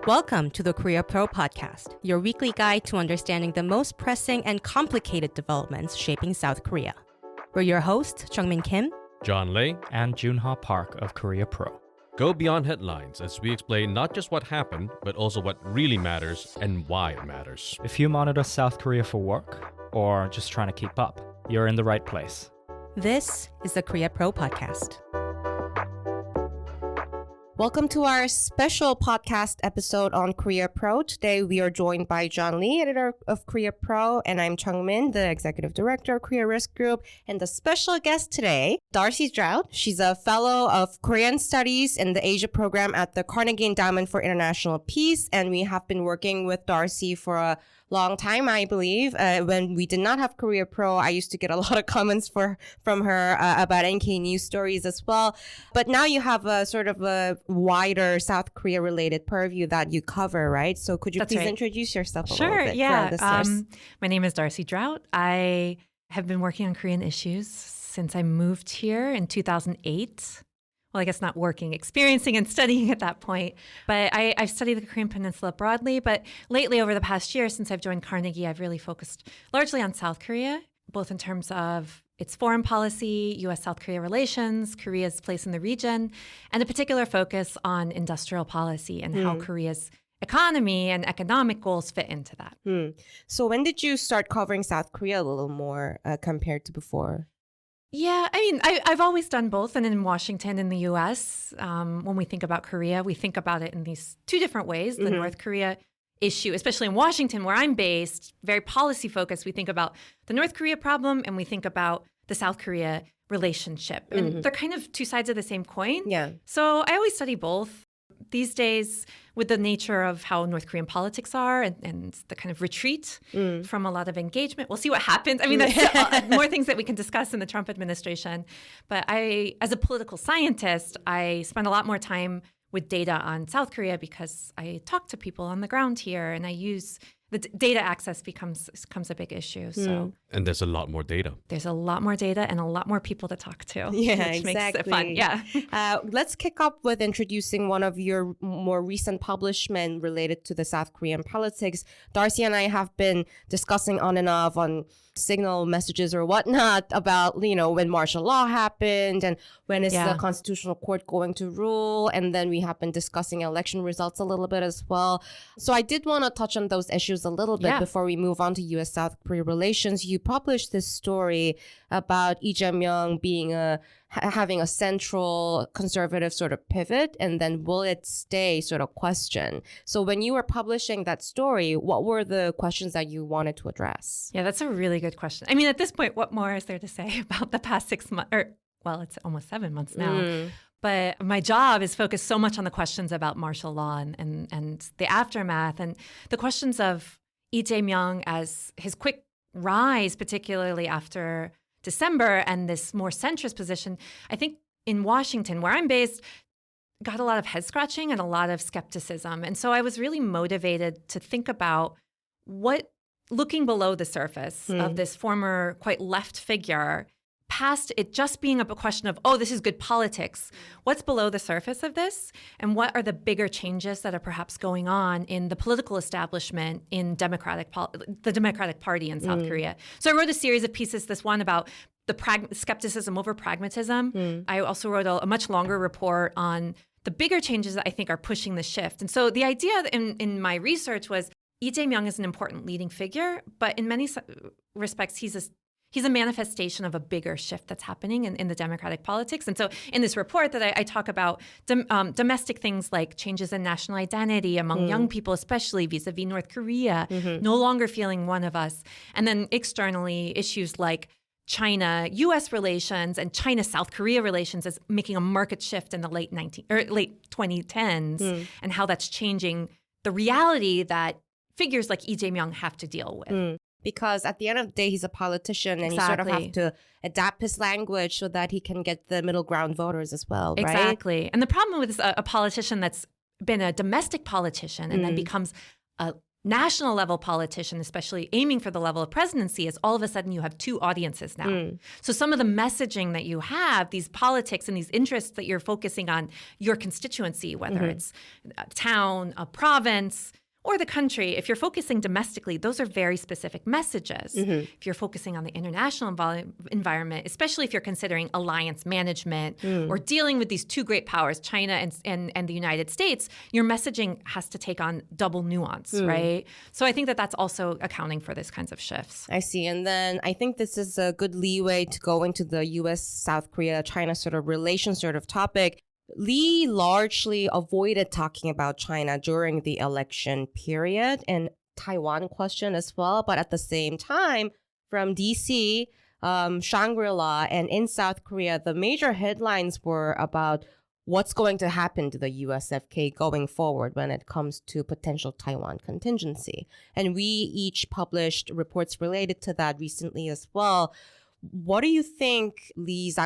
Welcome to the Korea Pro Podcast, your weekly guide to understanding the most pressing and complicated developments shaping South Korea. We're your hosts, Jeongmin Kim, John Lei, and Joon Ha Park of Korea Pro. Go beyond headlines as we explain not just what happened, but also what really matters and why it matters. If you monitor South Korea for work or just trying to keep up, you're in the right place. This is the Korea Pro Podcast. Welcome to our special podcast episode on Korea Pro. Today we are joined by John Lee, editor of Korea Pro, and I'm Jeongmin, the executive director of Korea Risk Group, and the special guest today, Darcie Draudt. She's a fellow of Korean Studies in the Asia program at the Carnegie Endowment for International Peace, and we have been working with Darcie for a long time, I believe. When we did not have Korea Pro, I used to get a lot of comments from her about NK news stories as well. But now you have a sort of a wider South Korea related purview that you cover, right? So could you please introduce yourself a little bit for our listeners? My name is Darcie Draudt. I have been working on Korean issues since I moved here in 2008. Well, I guess not working, experiencing and studying at that point. But I've studied the Korean Peninsula broadly. But lately, over the past year, since I've joined Carnegie, I've really focused largely on South Korea, both in terms of its foreign policy, U.S.-South Korea relations, Korea's place in the region, and a particular focus on industrial policy and how Korea's economy and economic goals fit into that. So when did you start covering South Korea a little more compared to before? Yeah, I mean, I've always done both. And in Washington, in the U.S., when we think about Korea, we think about it in these two different ways. The North Korea issue, especially in Washington, where I'm based, very policy focused. We think about the North Korea problem and we think about the South Korea relationship. And they're kind of two sides of the same coin. Yeah. So I always study both. These days, with the nature of how North Korean politics are and the kind of retreat from a lot of engagement, we'll see what happens. I mean, that's more things that we can discuss in the Trump administration. But as a political scientist, I spend a lot more time with data on South Korea because I talk to people on the ground here and I use the data access becomes a big issue. So And there's a lot more data. There's a lot more data and a lot more people to talk to. Yeah, which exactly. makes it fun. Yeah. Let's kick off with introducing one of your more recent publishments related to the South Korean politics. Darcie and I have been discussing on and off on signal messages or whatnot about, when martial law happened and when is the Constitutional Court going to rule. And then we have been discussing election results a little bit as well. So I did want to touch on those issues a little bit before we move on to U.S.-South Korea relations. You published this story about Lee Jae-myung being having a central conservative sort of pivot, and then will it stay sort of question. So when you were publishing that story, what were the questions that you wanted to address? Yeah, that's a really good question. I mean, at this point, what more is there to say about the past 6 months? Well, it's almost 7 months now. But my job is focused so much on the questions about martial law and the aftermath and the questions of Lee Jae-myung as his quick rise, particularly after December, and this more centrist position. I think in Washington, where I'm based, got a lot of head scratching and a lot of skepticism. And so I was really motivated to think about looking below the surface of this former quite left figure, past it just being a question of, this is good politics. What's below the surface of this? And what are the bigger changes that are perhaps going on in the political establishment in the Democratic Party in South Korea? So I wrote a series of pieces, this one about the skepticism over pragmatism. I also wrote a much longer report on the bigger changes that I think are pushing the shift. And so the idea in my research was Lee Jae-myung is an important leading figure, but in many respects, he's a manifestation of a bigger shift that's happening in the democratic politics. And so in this report that I talk about domestic things like changes in national identity among young people, especially vis-a-vis North Korea, no longer feeling one of us. And then externally, issues like China-U.S. relations and China-South Korea relations as making a market shift in the late 2010s and how that's changing the reality that figures like Lee Jae-myung have to deal with. Because at the end of the day, he's a politician and he sort of have to adapt his language so that he can get the middle ground voters as well, right? Exactly. And the problem with a politician that's been a domestic politician and then becomes a national level politician, especially aiming for the level of presidency, is all of a sudden you have two audiences now. So some of the messaging that you have, these politics and these interests that you're focusing on your constituency, whether it's a town, a province, or the country, if you're focusing domestically, those are very specific messages. If you're focusing on the international environment, especially if you're considering alliance management or dealing with these two great powers, China and the United States, your messaging has to take on double nuance, right? So I think that that's also accounting for these kinds of shifts. I see. And then I think this is a good leeway to go into the U.S., South Korea, China sort of relation sort of topic. Lee largely avoided talking about China during the election period and Taiwan question as well. But at the same time, from DC, Shangri-La, and in South Korea, the major headlines were about what's going to happen to the USFK going forward when it comes to potential Taiwan contingency. And we each published reports related to that recently as well. What do you think Lee's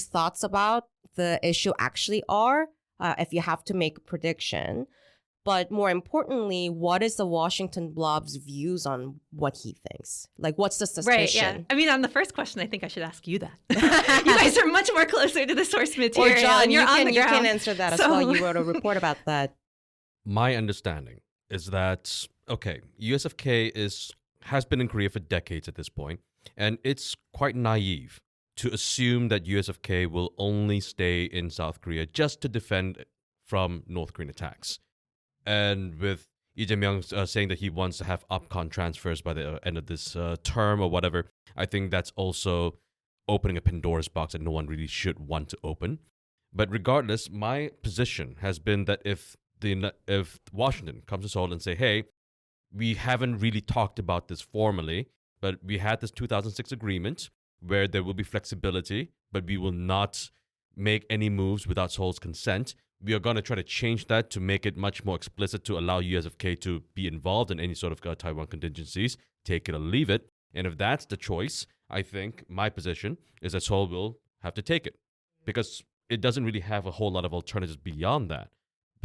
thoughts about the issue actually are, if you have to make a prediction? But more importantly, what is the Washington blob's views on what he thinks? Like, what's the suspicion? Right, yeah. I mean, on the first question, I think I should ask you that. You guys are much more closer to the source material. Or John, you're on the you ground. can answer that as well. You wrote a report about that. My understanding is that, okay, USFK has been in Korea for decades at this point, and it's quite naive to assume that USFK will only stay in South Korea just to defend from North Korean attacks. And with Lee Jae-myung saying that he wants to have UPCON transfers by the end of this term or whatever, I think that's also opening a Pandora's box that no one really should want to open. But regardless, my position has been that if Washington comes to Seoul and say, hey, we haven't really talked about this formally, but we had this 2006 agreement where there will be flexibility, but we will not make any moves without Seoul's consent. We are going to try to change that to make it much more explicit to allow USFK to be involved in any sort of Taiwan contingencies, take it or leave it. And if that's the choice, I think my position is that Seoul will have to take it because it doesn't really have a whole lot of alternatives beyond that.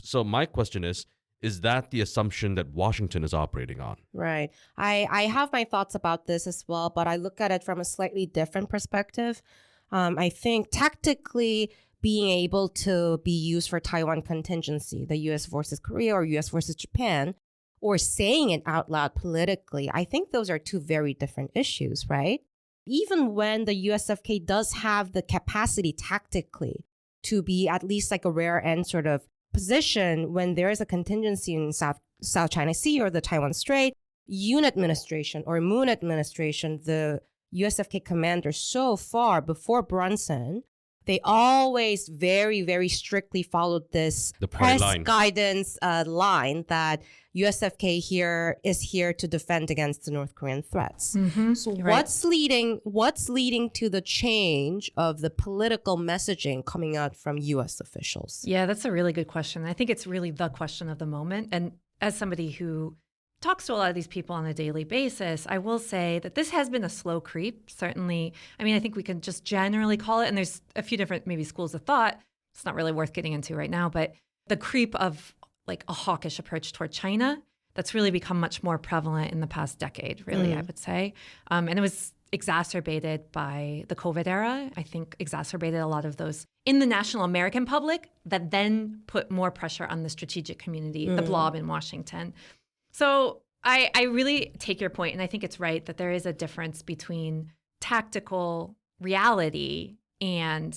So my question is that the assumption that Washington is operating on? Right. I have my thoughts about this as well, but I look at it from a slightly different perspective. I think tactically being able to be used for Taiwan contingency, the U.S. versus Korea or U.S. versus Japan, or saying it out loud politically, I think those are two very different issues, right? Even when the USFK does have the capacity tactically to be at least like a rare end sort of position when there is a contingency in South China Sea or the Taiwan Strait, Yoon administration or Moon administration, the USFK commander so far before Brunson, they always very, very strictly followed this press guidance line that USFK is here to defend against the North Korean threats. So what's leading to the change of the political messaging coming out from U.S. officials? Yeah, that's a really good question. I think it's really the question of the moment. And as somebody who talks to a lot of these people on a daily basis, I will say that this has been a slow creep, certainly. I mean, I think we can just generally call it, and there's a few different maybe schools of thought. It's not really worth getting into right now, but the creep of like a hawkish approach toward China, that's really become much more prevalent in the past decade, really, I would say. And it was exacerbated by the COVID era. I think exacerbated a lot of those in the national American public that then put more pressure on the strategic community, the blob in Washington. So I really take your point, and I think it's right that there is a difference between tactical reality and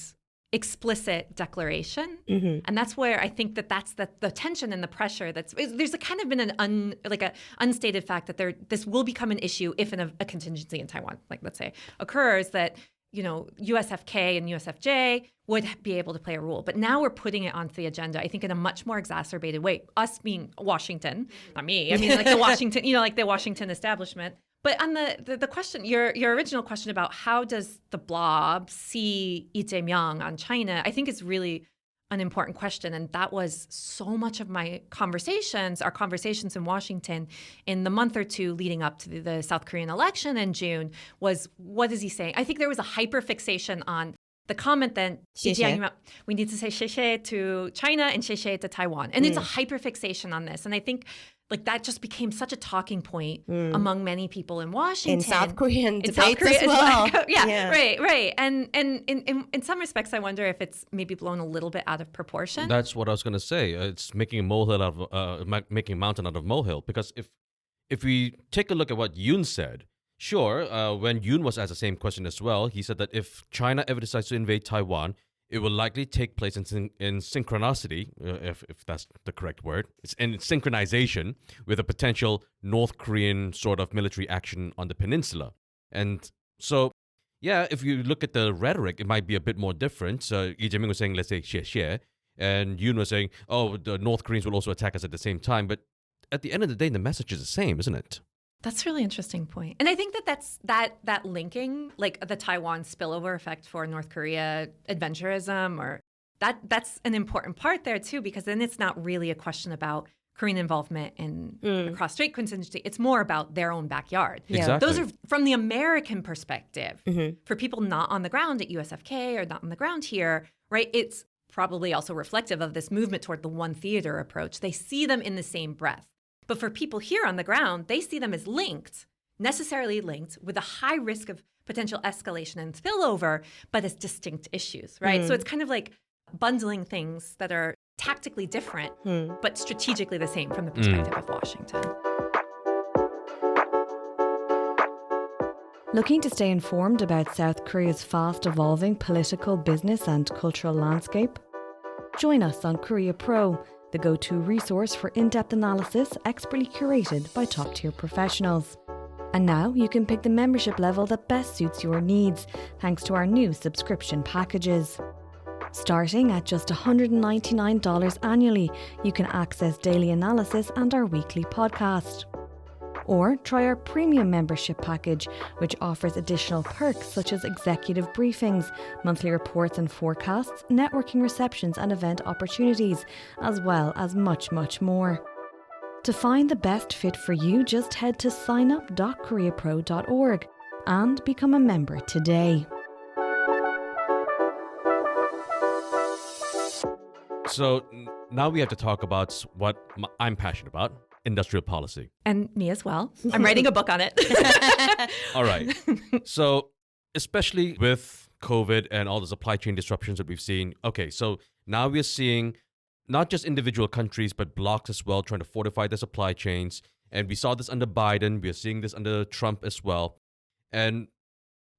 explicit declaration. And that's where I think that's the tension and the pressure there's a kind of been an unstated fact that this will become an issue if a contingency in Taiwan, like let's say, occurs, that USFK and USFJ would be able to play a role. But now we're putting it onto the agenda, I think, in a much more exacerbated way. Us being Washington, not me. I mean, like the Washington, like the Washington establishment. But on the question, your original question about how does the blob see Lee Jae-myung on China, I think is really an important question. And that was so much of our conversations in Washington in the month or two leading up to the South Korean election in June was, what is he saying? I think there was a hyperfixation on the comment that we need to say "谢谢" to China and "谢谢" to Taiwan. And it's a hyperfixation on this. And I think like that just became such a talking point among many people in Washington. In South Korean In debates South Korea as well. yeah, right. And in some respects, I wonder if it's maybe blown a little bit out of proportion. That's what I was going to say. It's making a molehill out of making a mountain out of molehill. Because if we take a look at what Yoon said, sure, when Yoon was asked the same question as well, he said that if China ever decides to invade Taiwan, it will likely take place in synchronicity, if that's the correct word. It's in synchronization with a potential North Korean sort of military action on the peninsula. And so, yeah, if you look at the rhetoric, it might be a bit more different. So Lee Jae-myung was saying, let's say, xie, and Yoon was saying, oh, the North Koreans will also attack us at the same time. But at the end of the day, the message is the same, isn't it? That's a really interesting point. And I think that linking, like the Taiwan spillover effect for North Korea adventurism, or that's an important part there too, because then it's not really a question about Korean involvement in cross-strait contingency. It's more about their own backyard. Yeah. Exactly. Those are from the American perspective. For people not on the ground at USFK or not on the ground here, right? It's probably also reflective of this movement toward the one theater approach. They see them in the same breath. But for people here on the ground, they see them as necessarily linked, with a high risk of potential escalation and spillover, but as distinct issues, right? So it's kind of like bundling things that are tactically different, but strategically the same from the perspective of Washington. Looking to stay informed about South Korea's fast-evolving political, business and cultural landscape? Join us on Korea Pro, the go-to resource for in-depth analysis expertly curated by top-tier professionals. And now you can pick the membership level that best suits your needs, thanks to our new subscription packages. Starting at just $199 annually, you can access daily analysis and our weekly podcast. Or try our premium membership package, which offers additional perks such as executive briefings, monthly reports and forecasts, networking receptions and event opportunities, as well as much, much more. To find the best fit for you, just head to signup.koreapro.org and become a member today. So now we have to talk about what I'm passionate about. Industrial policy. And me as well. I'm writing a book on it. All right. So especially with COVID and all the supply chain disruptions that we've seen, okay, so now we're seeing not just individual countries, but blocs as well trying to fortify their supply chains. And we saw this under Biden. We're seeing this under Trump as well. And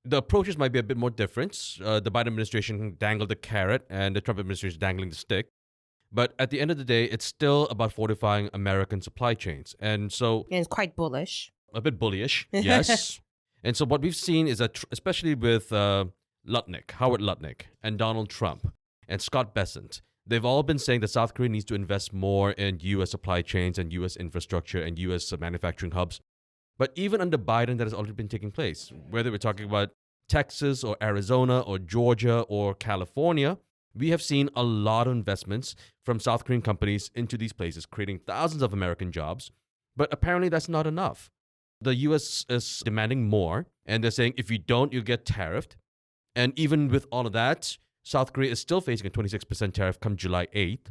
the approaches might be a bit more different. The Biden administration dangled the carrot and the Trump administration is dangling the stick. But at the end of the day, it's still about fortifying American supply chains. And so... And it's quite bullish. A bit bullyish, yes. And so what we've seen is that, especially with Howard Lutnick, and Donald Trump, and Scott Bessent, they've all been saying that South Korea needs to invest more in U.S. supply chains and U.S. infrastructure and U.S. manufacturing hubs. But even under Biden, that has already been taking place. Whether we're talking about Texas or Arizona or Georgia or California, we have seen a lot of investments from South Korean companies into these places, creating thousands of American jobs. But apparently that's not enough. The U.S. is demanding more, and they're saying if you don't, you get tariffed. And even with all of that, South Korea is still facing a 26% tariff come July 8th.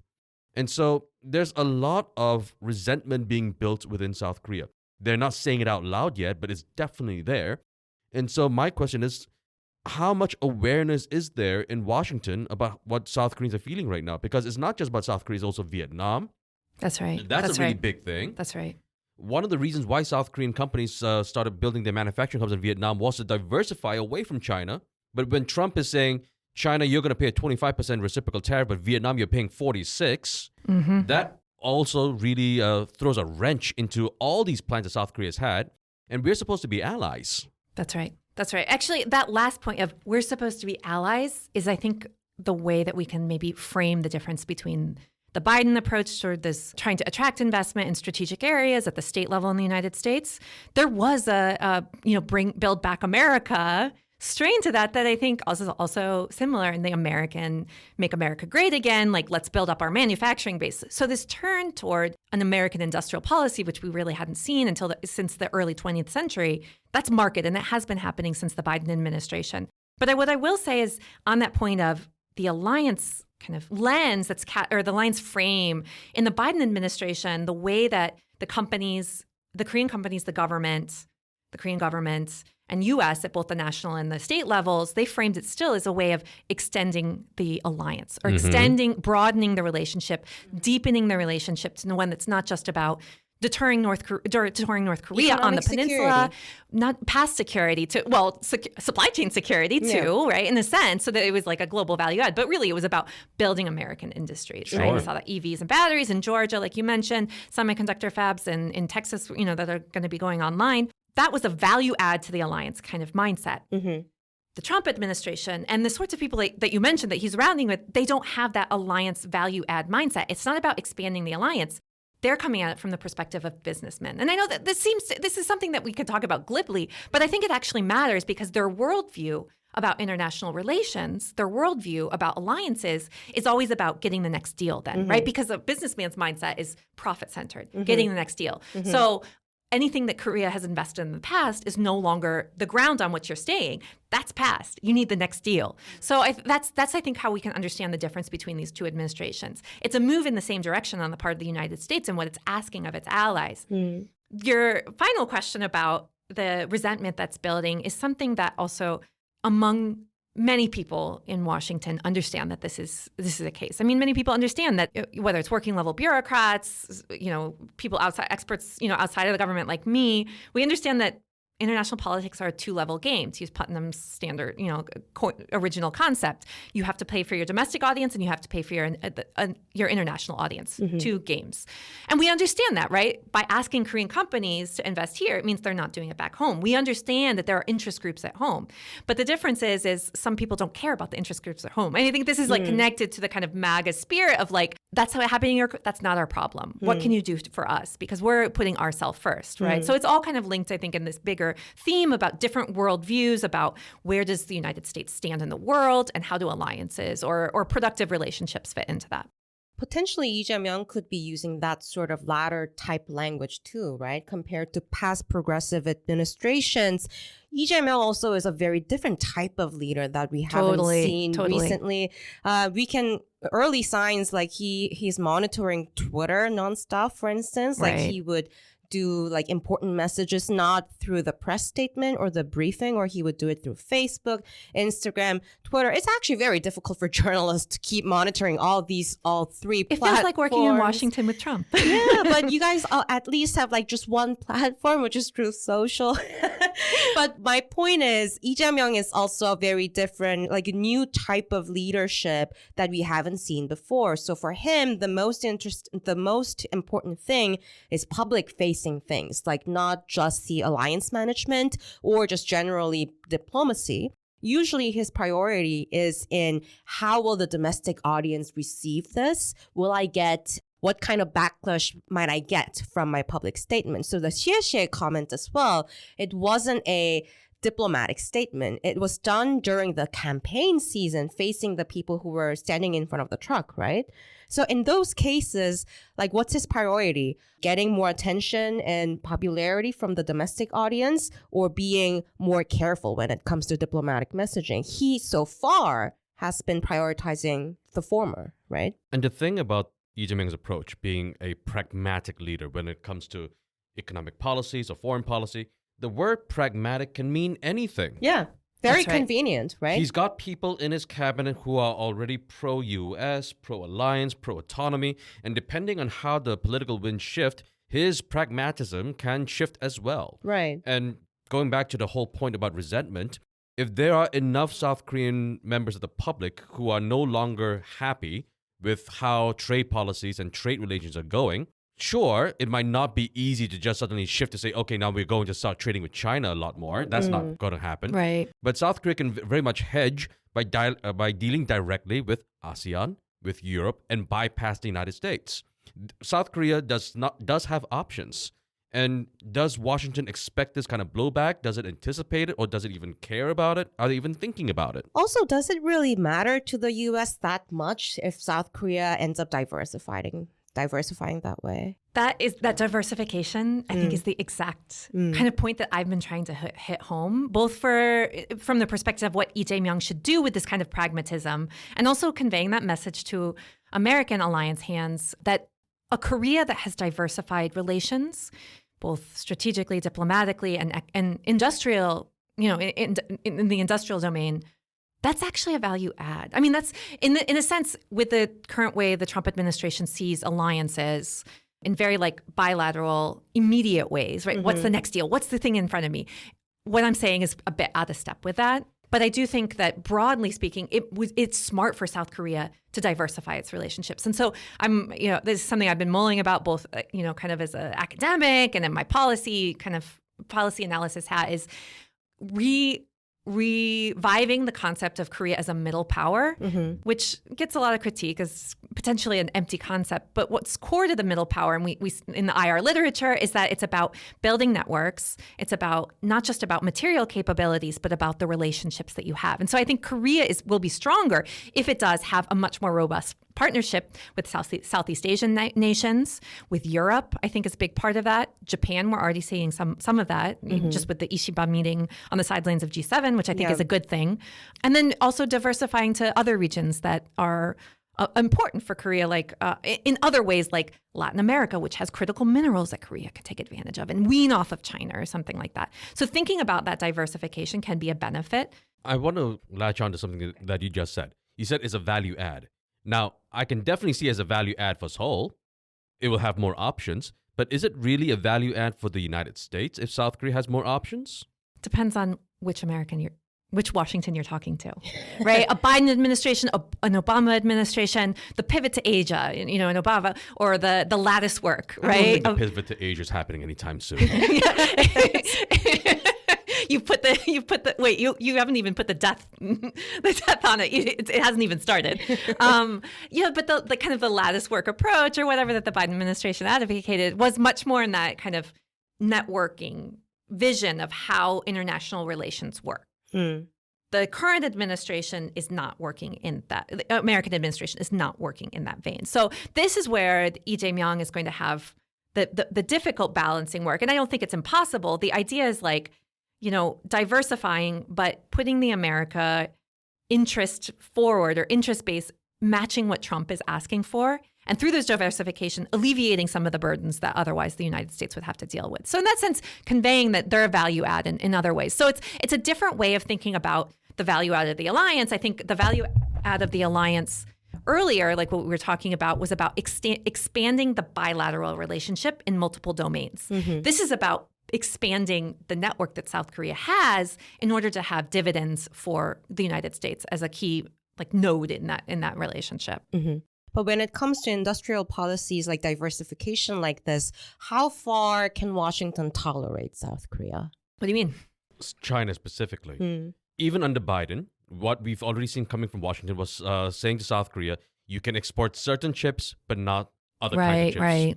And so there's a lot of resentment being built within South Korea. They're not saying it out loud yet, but it's definitely there. And so my question is, how much awareness is there in Washington about what South Koreans are feeling right now? Because it's not just about South Korea, it's also Vietnam. That's right. That's a really big thing. That's right. One of the reasons why South Korean companies started building their manufacturing hubs in Vietnam was to diversify away from China. But when Trump is saying, China, you're going to pay a 25% reciprocal tariff, but Vietnam, you're paying 46%, that also really throws a wrench into all these plans that South Korea has had. And we're supposed to be allies. That's right. That's right. Actually, that last point of we're supposed to be allies is, I think, the way that we can maybe frame the difference between the Biden approach toward this trying to attract investment in strategic areas at the state level in the United States. There was a Build Back America strain to that I think also similar in the American Make America Great Again, like let's build up our manufacturing base. So this turn toward an American industrial policy, which we really hadn't seen since the early 20th century, that's marked, and that has been happening since the Biden administration. But what I will say is on that point of the alliance kind of lens or the alliance frame in the Biden administration, the way that the companies, the Korean companies, the Korean government, and U.S. at both the national and the state levels, they framed it still as a way of extending the alliance or broadening the relationship, deepening the relationship to one that's not just about deterring North Korea on the peninsula, not past security to, supply chain security too, right? In a sense, so that it was like a global value add. But really, it was about building American industries, right? We saw that EVs and batteries in Georgia, like you mentioned, semiconductor fabs in Texas, that are going to be going online. That was a value add to the alliance kind of mindset. The Trump administration and the sorts of people that you mentioned that he's rounding with, they don't have that alliance value add mindset. It's not about expanding the alliance. They're coming at it from the perspective of businessmen. And I know that this is something that we could talk about glibly, but I think it actually matters because their worldview about international relations, their worldview about alliances is always about getting the next deal then, right? Because a businessman's mindset is profit-centered, getting the next deal. So anything that Korea has invested in the past is no longer the ground on which you're staying. That's past. You need the next deal. So that's I think how we can understand the difference between these two administrations. It's a move in the same direction on the part of the United States and what it's asking of its allies. Your final question about the resentment that's building is something that also among many people in Washington understand that this is the case. I mean, many people understand that whether it's working level bureaucrats, people outside experts, outside of the government like me, we understand that international politics are a two-level game, to use Putnam's standard, original concept. You have to pay for your domestic audience and you have to pay for your international audience, two games. And we understand that, right? By asking Korean companies to invest here, it means they're not doing it back home. We understand that there are interest groups at home. But the difference is some people don't care about the interest groups at home. And I think this is like connected to the kind of MAGA spirit of like, that's how it happened that's not our problem. What can you do for us? Because we're putting ourselves first, right? So it's all kind of linked, I think, in this bigger theme about different worldviews, about where does the United States stand in the world and how do alliances or productive relationships fit into that. Potentially, Lee Jae-myung could be using that sort of latter type language too, right? Compared to past progressive administrations, Lee Jae-myung also is a very different type of leader that we haven't seen recently. Early signs like he's monitoring Twitter nonstop, for instance. Right. Like he would do like important messages not through the press statement or the briefing, or he would do it through Facebook, Instagram, Twitter. It's actually very difficult for journalists to keep monitoring all three platforms. It feels like working in Washington with Trump. Yeah, but you guys at least have like just one platform, which is Truth Social. But my point is, Lee Jae-myung is also a very different, like a new type of leadership that we haven't seen before. So for him, the most important thing is public-facing things, like not just the alliance management or just generally diplomacy. Usually his priority is in how will the domestic audience receive this? What kind of backlash might I get from my public statement? So the Xie comment as well, it wasn't a diplomatic statement. It was done during the campaign season facing the people who were standing in front of the truck, right? So in those cases, like what's his priority? Getting more attention and popularity from the domestic audience or being more careful when it comes to diplomatic messaging? He so far has been prioritizing the former, right? And the thing about Lee Jae-myung's approach, being a pragmatic leader when it comes to economic policies or foreign policy, the word pragmatic can mean anything. Yeah, very convenient, right? He's got people in his cabinet who are already pro-US, pro-alliance, pro-autonomy, and depending on how the political winds shift, his pragmatism can shift as well. Right. And going back to the whole point about resentment, if there are enough South Korean members of the public who are no longer happy with how trade policies and trade relations are going, sure, it might not be easy to just suddenly shift to say, okay, now we're going to start trading with China a lot more. That's not going to happen. Right. But South Korea can very much hedge by dealing directly with ASEAN, with Europe, and bypass the United States. South Korea does have options. And does Washington expect this kind of blowback? Does it anticipate it, or does it even care about it? Are they even thinking about it? Also, does it really matter to the U.S. that much if South Korea ends up diversifying that way? That diversification, I think, is the exact kind of point that I've been trying to hit home, both from the perspective of what Lee Jae-myung should do with this kind of pragmatism, and also conveying that message to American alliance hands that a Korea that has diversified relations, both strategically, diplomatically, and industrial, in the industrial domain, that's actually a value add. I mean, that's in a sense, with the current way the Trump administration sees alliances in very bilateral, immediate ways, right? What's the next deal? What's the thing in front of me? What I'm saying is a bit out of step with that. But I do think that broadly speaking, it's smart for South Korea to diversify its relationships. And so this is something I've been mulling about both, kind of as an academic and in my policy analysis hat is reviving the concept of Korea as a middle power, which gets a lot of critique as potentially an empty concept. But what's core to the middle power, and we in the IR literature, is that it's about building networks. It's about not just about material capabilities, but about the relationships that you have. And so I think Korea will be stronger if it does have a much more robust partnership with Southeast Asian nations, with Europe. I think is a big part of that. Japan, we're already seeing some of that, just with the Ishiba meeting on the sidelines of G7, which I think is a good thing. And then also diversifying to other regions that are important for Korea, in other ways, like Latin America, which has critical minerals that Korea could take advantage of and wean off of China or something like that. So thinking about that diversification can be a benefit. I want to latch on to something that you just said. You said it's a value add. Now, I can definitely see as a value add for Seoul. It will have more options. But is it really a value add for the United States if South Korea has more options? Depends on which Washington you're talking to, right? A Biden administration, an Obama administration, the pivot to Asia, an Obama, or the lattice work, right? I don't think the pivot to Asia is happening anytime soon. You haven't even put the death on it. It hasn't even started. But the kind of the lattice work approach or whatever that the Biden administration advocated was much more in that kind of networking vision of how international relations work. The current administration is not working in that. The American administration is not working in that vein. So this is where Lee Jae-myung is going to have the difficult balancing work. And I don't think it's impossible. The idea is diversifying, but putting the America interest forward or interest base matching what Trump is asking for. And through this diversification, alleviating some of the burdens that otherwise the United States would have to deal with. So in that sense, conveying that they're a value add in other ways. So it's a different way of thinking about the value add of the alliance. I think the value add of the alliance earlier, like what we were talking about, was about expanding the bilateral relationship in multiple domains. This is about expanding the network that South Korea has in order to have dividends for the United States as a key node in that relationship. But when it comes to industrial policies like diversification like this, how far can Washington tolerate South Korea? What do you mean? China specifically. Even under Biden, what we've already seen coming from Washington was saying to South Korea, you can export certain chips, but not other kinds of chips. Right.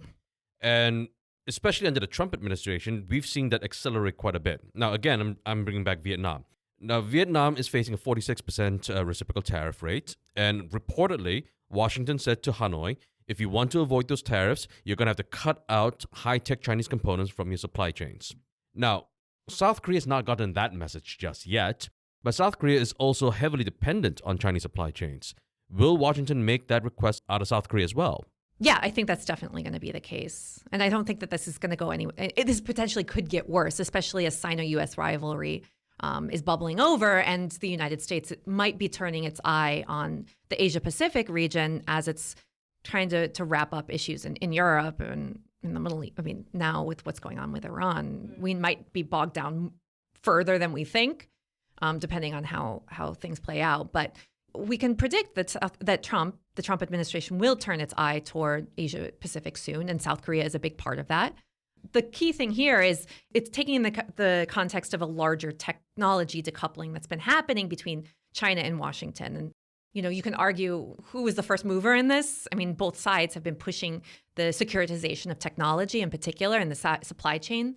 And especially under the Trump administration, we've seen that accelerate quite a bit. Now, again, I'm bringing back Vietnam. Now, Vietnam is facing a 46% reciprocal tariff rate. And reportedly, Washington said to Hanoi, if you want to avoid those tariffs, you're going to have to cut out high-tech Chinese components from your supply chains. Now, South Korea has not gotten that message just yet, but South Korea is also heavily dependent on Chinese supply chains. Will Washington make that request out of South Korea as well? Yeah, I think that's definitely going to be the case. And I don't think that this is going to go anywhere. This potentially could get worse, especially as Sino-U.S. rivalry is bubbling over, and the United States might be turning its eye on the Asia-Pacific region as it's trying to wrap up issues in Europe and in the Middle East. I mean, now with what's going on with Iran, we might be bogged down further than we think, depending on how things play out. But we can predict that the Trump administration will turn its eye toward Asia-Pacific soon, and South Korea is a big part of that. The key thing here is it's taking in the context of a larger technology decoupling that's been happening between China and Washington. And, you can argue who was the first mover in this. I mean, both sides have been pushing the securitization of technology in particular and the supply chain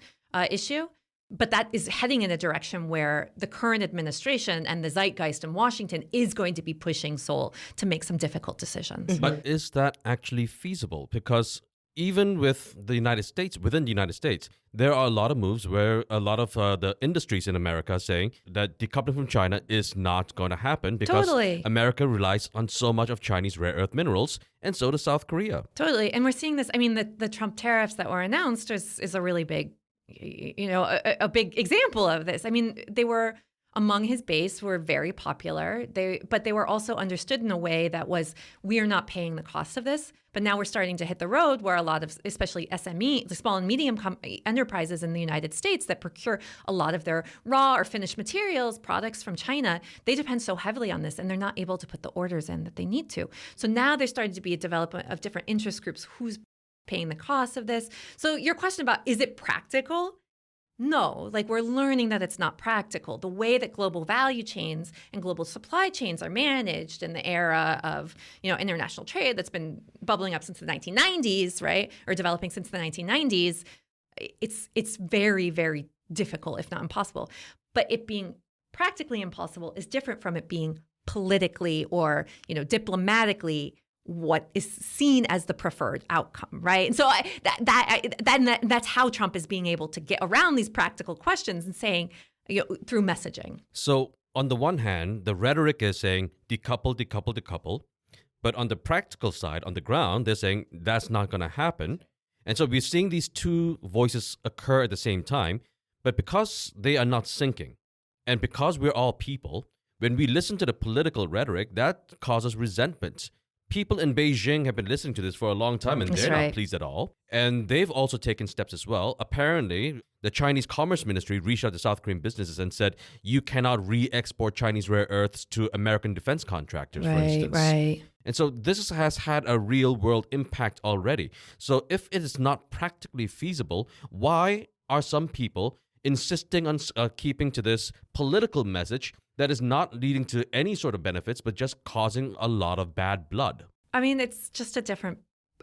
issue. But that is heading in a direction where the current administration and the zeitgeist in Washington is going to be pushing Seoul to make some difficult decisions. But is that actually feasible? Because even with the United States, within the United States, there are a lot of moves where a lot of the industries in America are saying that decoupling from China is not going to happen because Totally. America relies on so much of Chinese rare earth minerals, and so does South Korea. Totally. And we're seeing this. I mean, the Trump tariffs that were announced is a really big, a big example of this. I mean, they were among his base, were very popular. But they were also understood in a way that was, we are not paying the cost of this. But now we're starting to hit the road where a lot of, especially SME, the small and medium enterprises in the United States that procure a lot of their raw or finished materials, products from China, they depend so heavily on this, and they're not able to put the orders in that they need to. So now there's starting to be a development of different interest groups. Who's paying the cost of this? So your question about, is it practical? No, like we're learning that it's not practical. The way that global value chains and global supply chains are managed in the era of, international trade that's been bubbling up since the 1990s, right? Or developing since the 1990s, it's very, very difficult, if not impossible. But it being practically impossible is different from it being politically or, diplomatically what is seen as the preferred outcome, right? And so that's how Trump is being able to get around these practical questions and saying, through messaging. So on the one hand, the rhetoric is saying decouple, decouple, decouple. But on the practical side, on the ground, they're saying that's not going to happen. And so we're seeing these two voices occur at the same time. But because they are not syncing, and because we're all people, when we listen to the political rhetoric, that causes resentment. People in Beijing have been listening to this for a long time, and they're not pleased at all. And they've also taken steps as well. Apparently, the Chinese Commerce Ministry reached out to South Korean businesses and said, you cannot re-export Chinese rare earths to American defense contractors, for instance. Right. And so this has had a real-world impact already. So if it is not practically feasible, why are some people insisting on keeping to this political message that is not leading to any sort of benefits, but just causing a lot of bad blood? I mean, it's just a different,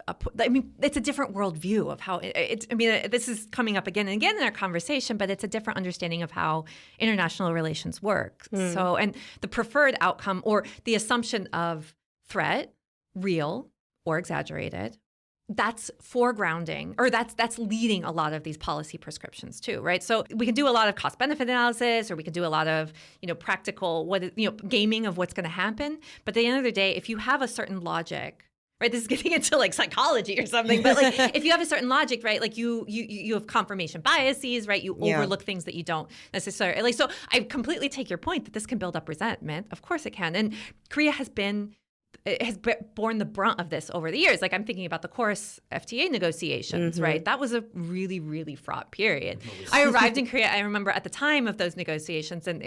it's a different worldview of how this is coming up again and again in our conversation, but it's a different understanding of how international relations work. So, and the preferred outcome or the assumption of threat, real or exaggerated, that's foregrounding, or that's leading a lot of these policy prescriptions too, right? So we can do a lot of cost-benefit analysis, or we can do a lot of, practical, gaming of what's going to happen. But at the end of the day, if you have a certain logic, right? This is getting into like psychology or something, but like if you have a certain logic, right? Like you have confirmation biases, right? You overlook things that you don't necessarily. So I completely take your point that this can build up resentment. Of course it can, and Korea has borne the brunt of this over the years. Like I'm thinking about the Chorus FTA negotiations, right? That was a really, really fraught period. I arrived in Korea. I remember at the time of those negotiations, and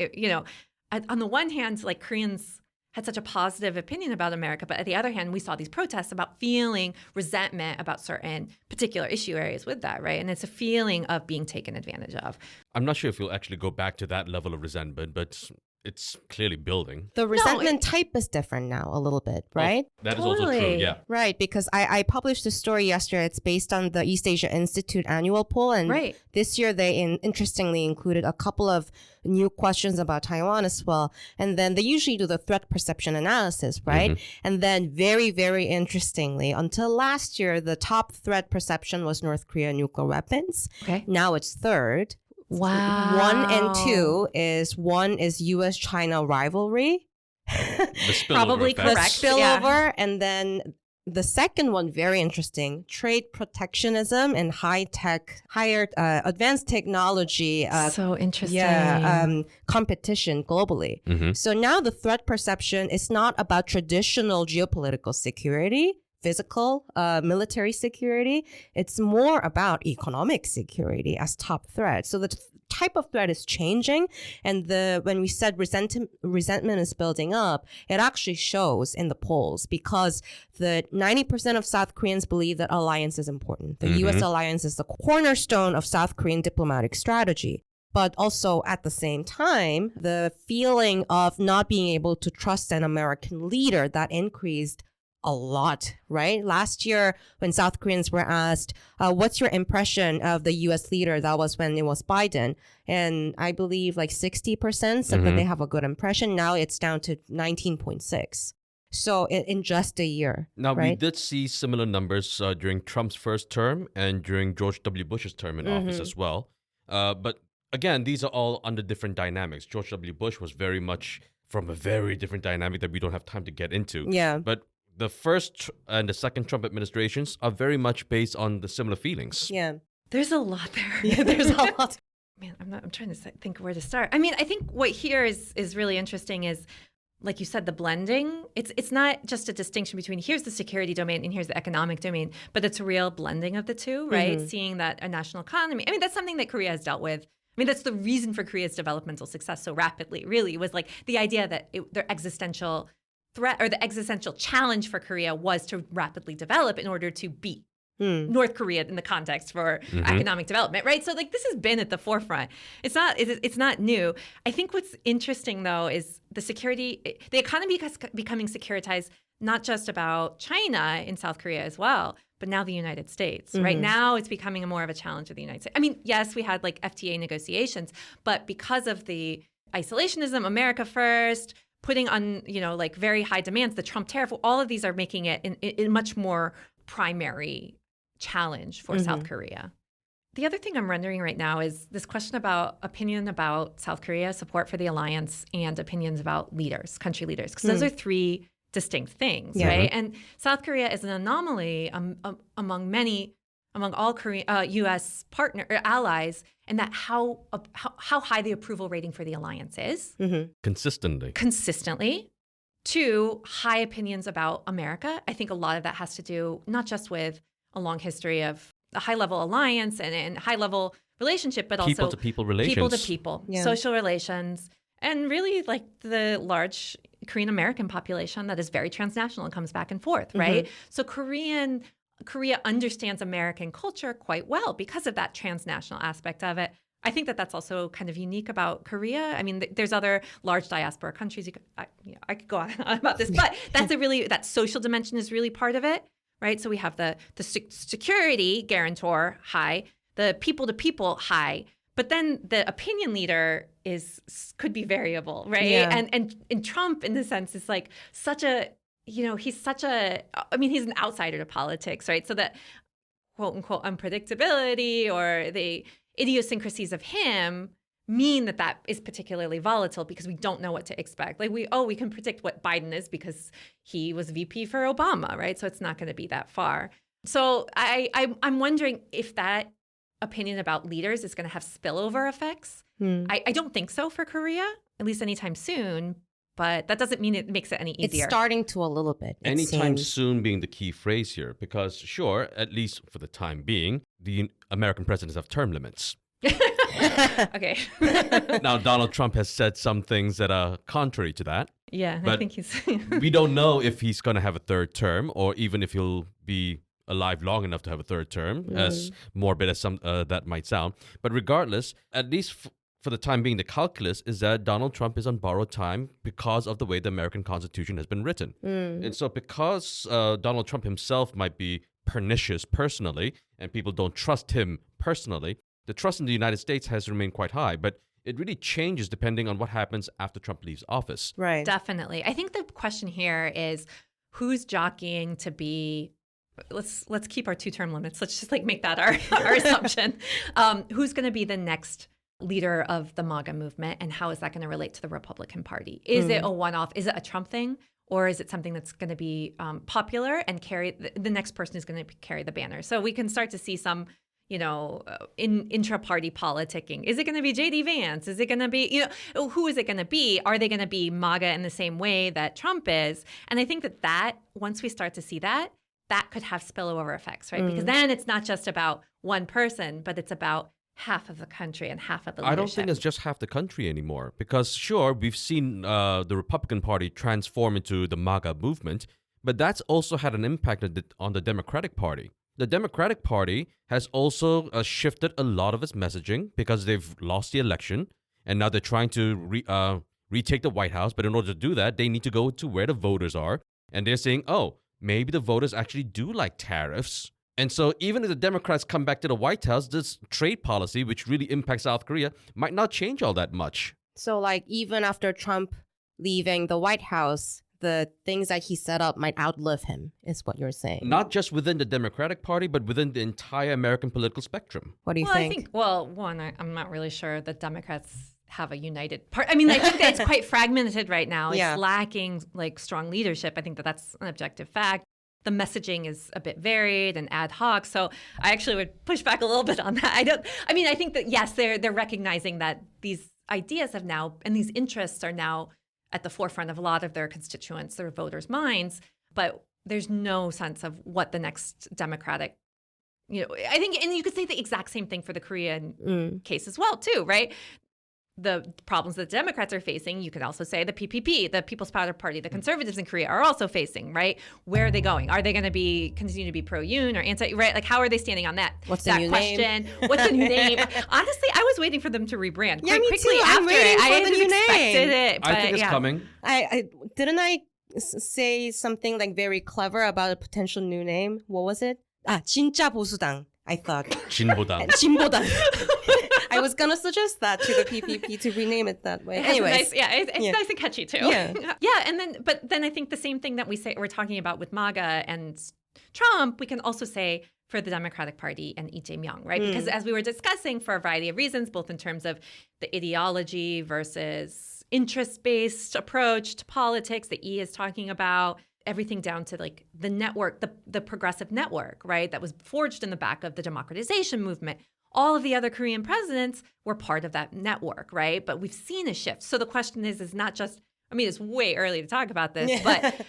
on the one hand, like Koreans had such a positive opinion about America, but at the other hand, we saw these protests about feeling resentment about certain particular issue areas with that, right? And it's a feeling of being taken advantage of. I'm not sure if you'll actually go back to that level of resentment, but it's clearly building. The resentment type is different now a little bit, right? That is also true, yeah. Right, because I published a story yesterday. It's based on the East Asia Institute annual poll. And this year they interestingly included a couple of new questions about Taiwan as well. And then they usually do the threat perception analysis, right? And then very, very interestingly, until last year, the top threat perception was North Korea nuclear weapons. Okay. Now it's third. Wow. 1 and 2 is U.S.-China rivalry. Probably correct. The spillover. And then the second one, very interesting, trade protectionism and higher advanced technology. So interesting. Competition globally. So now the threat perception is not about traditional geopolitical security, physical, military security. It's more about economic security as top threat. So the type of threat is changing. And when we said resentment is building up, it actually shows in the polls, because the 90% of South Koreans believe that alliance is important. The U.S. alliance is the cornerstone of South Korean diplomatic strategy. But also at the same time, the feeling of not being able to trust an American leader, that increased a lot, right? Last year, when South Koreans were asked, what's your impression of the U.S. leader? That was when it was Biden. And I believe like 60% said that they have a good impression. Now it's down to 19.6. So in just a year. Now, we right? did see similar numbers during Trump's first term and during George W. Bush's term in office as well. But again, these are all under different dynamics. George W. Bush was very much from a very different dynamic that we don't have time to get into. Yeah. But the first and the second Trump administrations are very much based on the similar feelings. Yeah. There's a lot there. Yeah, there's a lot. Man, I'm trying to think where to start. I mean, I think what here is really interesting is, like you said, the blending. It's not just a distinction between here's the security domain and here's the economic domain, but it's a real blending of the two, right? Seeing that a national economy. I mean, that's something that Korea has dealt with. I mean, that's the reason for Korea's developmental success so rapidly, really, was like the idea that their existential threat or the existential challenge for Korea was to rapidly develop in order to beat North Korea in the context for economic development, right? So like this has been at the forefront. It's not new. I think what's interesting though is the economy is becoming securitized, not just about China in South Korea as well, but now the United States. Right now it's becoming more of a challenge with the United States. I mean, yes, we had like FTA negotiations, but because of the isolationism, America first, putting on, like very high demands, the Trump tariff, all of these are making it in much more primary challenge for South Korea. The other thing I'm wondering right now is this question about opinion about South Korea, support for the alliance, and opinions about leaders, country leaders, because those are three distinct things, right? And South Korea is an anomaly among all U.S. partner or allies, and that how high the approval rating for the alliance is consistently. Two, high opinions about America. I think a lot of that has to do not just with a long history of a high-level alliance and high-level relationship, but also people-to-people relations. People-to-people, social relations, and really like the large Korean-American population that is very transnational and comes back and forth, right? So Korea understands American culture quite well because of that transnational aspect of it. I think that that's also kind of unique about Korea. I mean, there's other large diaspora countries. I could go on about this, but that social dimension is really part of it. Right, so we have the security guarantor high, the people-to-people high, but then the opinion leader could be variable, right? Yeah. And Trump, in the sense, is like he's an outsider to politics, right? So that quote unquote unpredictability or the idiosyncrasies of him mean that is particularly volatile because we don't know what to expect. Like we can predict what Biden is because he was VP for Obama, right? So it's not going to be that far. So I'm wondering if that opinion about leaders is going to have spillover effects. I don't think so for Korea, at least anytime soon. But that doesn't mean it makes it any easier. It's starting to a little bit. Anytime soon being the key phrase here, because sure, at least for the time being, the American presidents have term limits. Okay. Now, Donald Trump has said some things that are contrary to that. Yeah, but I think he's... we don't know if he's going to have a third term or even if he'll be alive long enough to have a third term, as morbid as that might sound. But regardless, at least for the time being, the calculus is that Donald Trump is on borrowed time because of the way the American Constitution has been written. And so because Donald Trump himself might be pernicious personally and people don't trust him personally, the trust in the United States has remained quite high, but it really changes depending on what happens after Trump leaves office. Right. Definitely. I think the question here is who's jockeying to be, let's keep our 2-term limits. Let's just make that our assumption. Who's going to be the next leader of the MAGA movement and how is that going to relate to the Republican Party? Is it a one-off? Is it a Trump thing? Or is it something that's going to be popular and carry the next person is going to carry the banner? So we can start to see some intra-party politicking. Is it going to be J.D. Vance? Is it going to be, who is it going to be? Are they going to be MAGA in the same way that Trump is? And I think that once we start to see that could have spillover effects, right? Because then it's not just about one person, but it's about half of the country and half of the leadership. I don't think it's just half the country anymore. Because sure, we've seen the Republican Party transform into the MAGA movement, but that's also had an impact on the Democratic Party. The Democratic Party has also shifted a lot of its messaging because they've lost the election and now they're trying to retake the White House. But in order to do that, they need to go to where the voters are. And they're saying, maybe the voters actually do like tariffs. And so even if the Democrats come back to the White House, this trade policy, which really impacts South Korea, might not change all that much. So even after Trump leaving the White House, the things that he set up might outlive him, is what you're saying. Not just within the Democratic Party, but within the entire American political spectrum. What do you Well, think? I think, one, I'm not really sure the Democrats have a united part. I mean, I think that it's quite fragmented right now. It's Yeah. lacking like strong leadership. I think that that's an objective fact. The messaging is a bit varied and ad hoc. So I actually would push back a little bit on that. I think that, yes, they're recognizing that these ideas have now, and these interests are now at the forefront of a lot of their constituents, their voters' minds. But there's no sense of what the next Democratic, I think, and you could say the exact same thing for the Korean case as well, too, right? The problems that Democrats are facing, you could also say the PPP, the People's Party, the conservatives in Korea are also facing, right? Where are they going? Are they going to continue to be pro-Yoon or anti, right? Like, how are they standing on that? What's the that new question? name? What's the new name? Honestly, I was waiting for them to rebrand Yeah, quite me quickly too. I'm after waiting it. for I the hadn't new expected name. it, but I think it's yeah. coming. I didn't I say something like very clever about a potential new name? What was it? 진짜 보수당. I thought. 진보당. 진보당. I was gonna suggest that to the PPP to rename it that way. It has a Anyways, nice, it's Yeah. nice and catchy too. Yeah. Yeah, and then I think the same thing that we're talking about with MAGA and Trump, we can also say for the Democratic Party and Lee Jae-myung, right? Because as we were discussing, for a variety of reasons, both in terms of the ideology versus interest-based approach to politics that E is talking about, everything down to like the network, the progressive network, right? That was forged in the back of the democratization movement. All of the other Korean presidents were part of that network, right? But we've seen a shift. So the question is not just, I mean, it's way early to talk about this, but,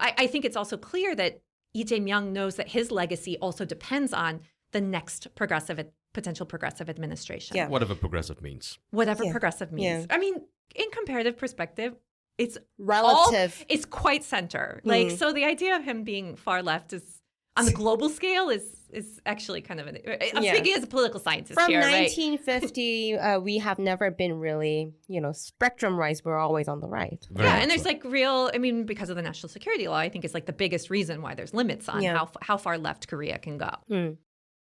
I think it's also clear that Lee Jae-myung knows that his legacy also depends on the next potential progressive administration. Yeah. Whatever progressive means. Whatever Yeah. progressive means. Yeah. I mean, in comparative perspective, it's relative. it's quite center. Like, so the idea of him being far left is, on the global scale, is actually kind of I'm Yeah. speaking as a political scientist From here, right? 1950, we have never been really, spectrum-wise, we're always on the right. Very Yeah, much and there's so. like because of the national security law, I think is like the biggest reason why there's limits on Yeah. how far left Korea can go.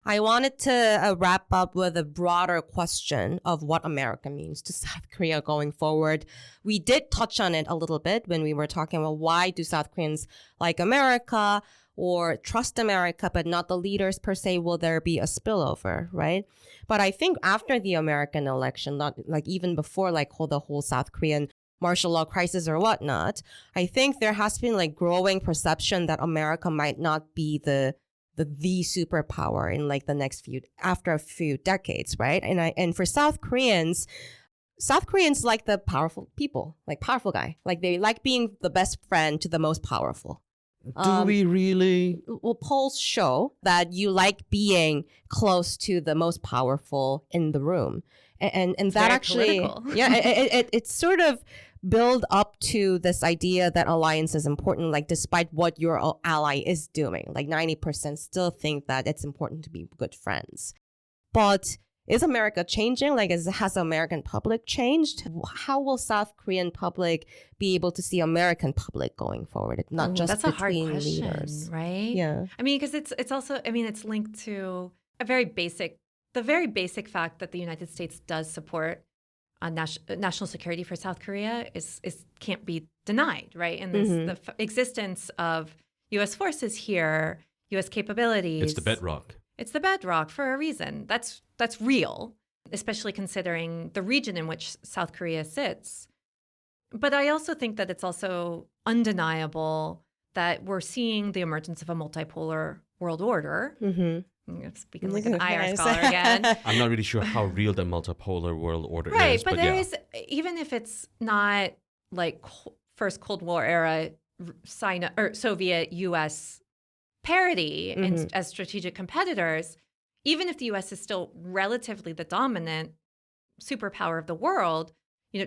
I wanted to wrap up with a broader question of what America means to South Korea going forward. We did touch on it a little bit when we were talking about why do South Koreans like America or trust America, but not the leaders per se. Will there be a spillover, right? But I think after the American election, not like even before the whole South Korean martial law crisis or whatnot, I think there has been like growing perception that America might not be the superpower in like the next after a few decades, right? And for South Koreans like the powerful people, like powerful guy, like they like being the best friend to the most powerful. Do we really? Well, polls show that you like being close to the most powerful in the room, and that very actually, political. yeah, it's sort of build up to this idea that alliance is important. Like, despite what your ally is doing, like 90% still think that it's important to be good friends. But is America changing? Like, has the American public changed? How will South Korean public be able to see American public going forward? Not just That's a hard between question, leaders. right? Yeah. I mean, because it's also, I mean, it's linked to the very basic fact that the United States does support national security for South Korea is can't be denied, right? And the existence of U.S. forces here, U.S. capabilities. It's the bedrock. It's the bedrock for a reason. That's real, especially considering the region in which South Korea sits. But I also think that it's also undeniable that we're seeing the emergence of a multipolar world order. Mm-hmm. I'm speaking like an IR scholar again. I'm not really sure how real the multipolar world order Right, is. but there yeah. is, even if it's not like first Cold War era Soviet U.S. parity as strategic competitors, even if the U.S. is still relatively the dominant superpower of the world,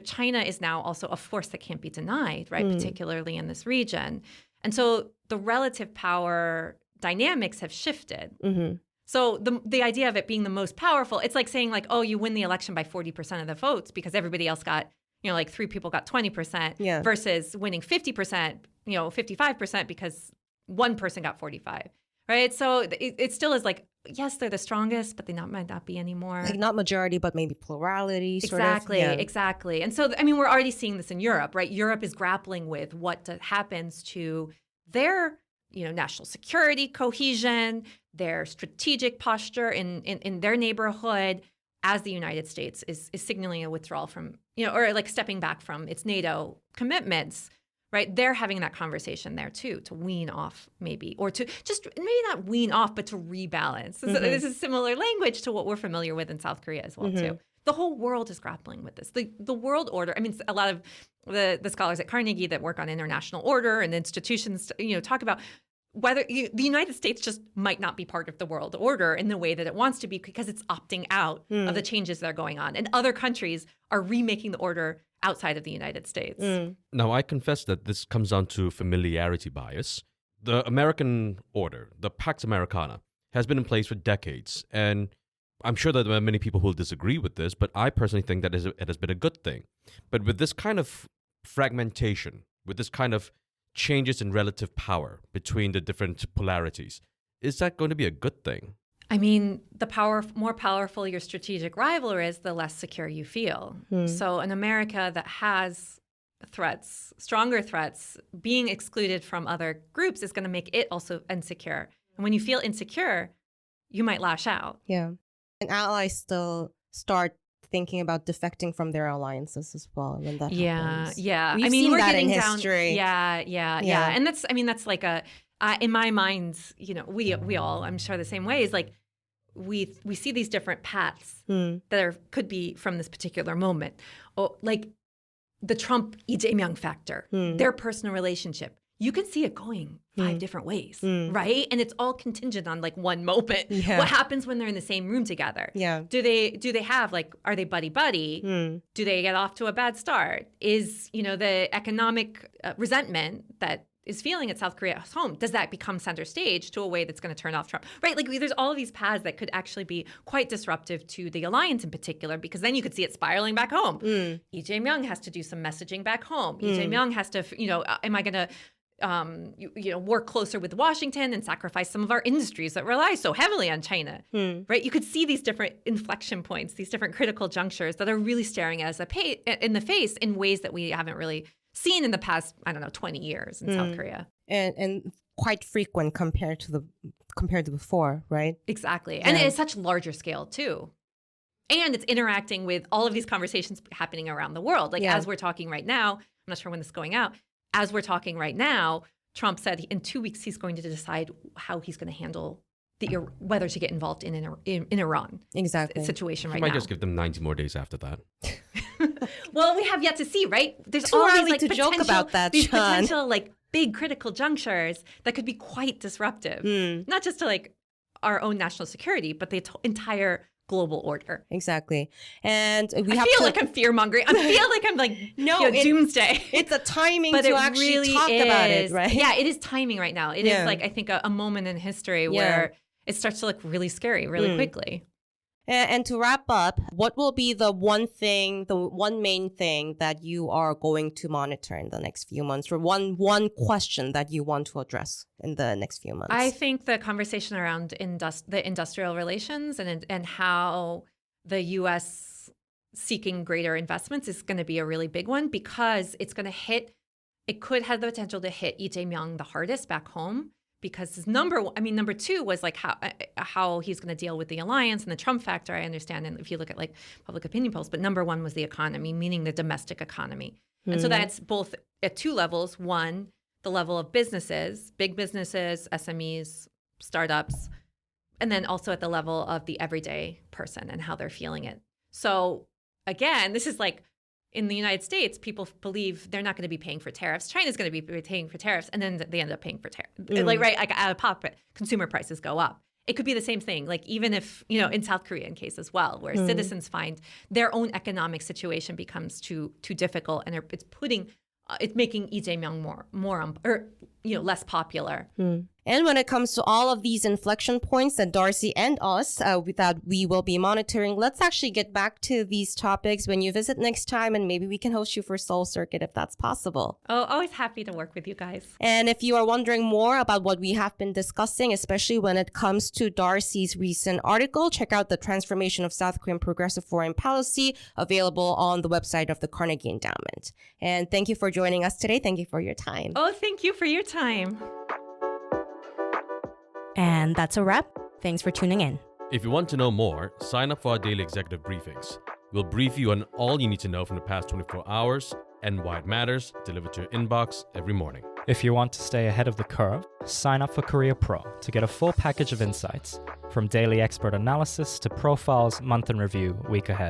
China is now also a force that can't be denied, right? Particularly in this region. And so the relative power dynamics have shifted. Mm-hmm. So the idea of it being the most powerful, it's like saying like, oh, you win the election by 40% of the votes because everybody else got, like 3 people got 20% versus winning 50%, 55% because one person got 45, right? So it still is like yes, they're the strongest, but they might not be anymore. Like not majority, but maybe plurality. Exactly. And so, I mean, we're already seeing this in Europe, right? Europe is grappling with what happens to their, national security, cohesion, their strategic posture in their neighborhood, as the United States is signaling a withdrawal from, or like stepping back from its NATO commitments, right? They're having that conversation there too, to wean off maybe, or to just maybe not wean off, but to rebalance. So this is similar language to what we're familiar with in South Korea as well too. The whole world is grappling with this. The world order, I mean, a lot of the scholars at Carnegie that work on international order and institutions, talk about whether the United States just might not be part of the world order in the way that it wants to be because it's opting out of the changes that are going on. And other countries are remaking the order outside of the United States. Now, I confess that this comes down to familiarity bias. The American order, the Pax Americana, has been in place for decades. And I'm sure that there are many people who will disagree with this, but I personally think that it has been a good thing. But with this kind of fragmentation, with this kind of changes in relative power between the different polarities, is that going to be a good thing? I mean, the more powerful your strategic rival is, the less secure you feel. So an America that has threats, stronger threats, being excluded from other groups is going to make it also insecure. And when you feel insecure, you might lash out. Yeah. And allies still start thinking about defecting from their alliances as well when that happens. Yeah. We've seen we're that getting in down, history. Yeah. And that's like in my mind, we all, I'm sure the same way, is like we see these different paths that could be from this particular moment. Oh, like the Trump Lee Jae-myung factor, their personal relationship. You can see it going 5 different ways, right? And it's all contingent on like one moment. Yeah. What happens when they're in the same room together? Yeah. Do they have like, are they buddy-buddy? Do they get off to a bad start? Is, the economic resentment that is feeling at South Korea's home, does that become center stage to a way that's going to turn off Trump? Right? Like there's all of these paths that could actually be quite disruptive to the alliance in particular, because then you could see it spiraling back home. Lee Jae-myung has to do some messaging back home. Lee Jae-myung has to, am I going to work closer with Washington and sacrifice some of our industries that rely so heavily on China, right? You could see these different inflection points, these different critical junctures that are really staring at us in the face in ways that we haven't really seen in the past, 20 years in South Korea. And quite frequent compared to before, right? Exactly. Yeah. And it's such larger scale too. And it's interacting with all of these conversations happening around the world. Like as we're talking right now, I'm not sure when this is going out, as we're talking right now, Trump said in 2 weeks he's going to decide how he's going to handle whether to get involved in Iran situation right now. He might just give them 90 more days after that. Well, we have yet to see, right? There's too early to joke about that, these John. potential like big critical junctures that could be quite disruptive, not just to like our own national security, but the entire global order. Exactly. And I feel like I'm fear-mongering. I feel like I'm like, doomsday. It's a timing to actually really talk about it, right? Yeah, it is timing right now. It is like, I think, a moment in history where it starts to look really scary really quickly. And to wrap up, what will be the one main thing that you are going to monitor in the next few months, or one question that you want to address in the next few months? I think the conversation around the industrial relations and how the U.S. seeking greater investments is going to be a really big one, because it could have the potential to hit Lee Jae-myung the hardest back home. Because number two was like how he's going to deal with the alliance and the Trump factor. I understand, and if you look at like public opinion polls, but number one was the economy, meaning the domestic economy. And so that's both at two levels. One, the level of businesses, big businesses, SMEs, startups, and then also at the level of the everyday person and how they're feeling it. So again, this is like, in the United States, people believe they're not going to be paying for tariffs. China's going to be paying for tariffs, and then they end up paying for tariffs. Like out of pocket, consumer prices go up. It could be the same thing. Like even if, in South Korean case as well, where citizens find their own economic situation becomes too difficult, and it's making Lee Jae-myung more less popular. And when it comes to all of these inflection points that Darcie and us that we will be monitoring, let's actually get back to these topics when you visit next time, and maybe we can host you for Seoul Circuit if that's possible. Oh, always happy to work with you guys. And if you are wondering more about what we have been discussing, especially when it comes to Darcie's recent article, check out the Transformation of South Korean Progressive Foreign Policy, available on the website of the Carnegie Endowment. And thank you for joining us today. Thank you for your time. Oh, thank you for your time. And that's a wrap. Thanks for tuning in. If you want to know more, sign up for our daily executive briefings. We'll brief you on all you need to know from the past 24 hours and why it matters, delivered to your inbox every morning. If you want to stay ahead of the curve, sign up for Korea Pro to get a full package of insights, from daily expert analysis to profiles, month in review, week ahead.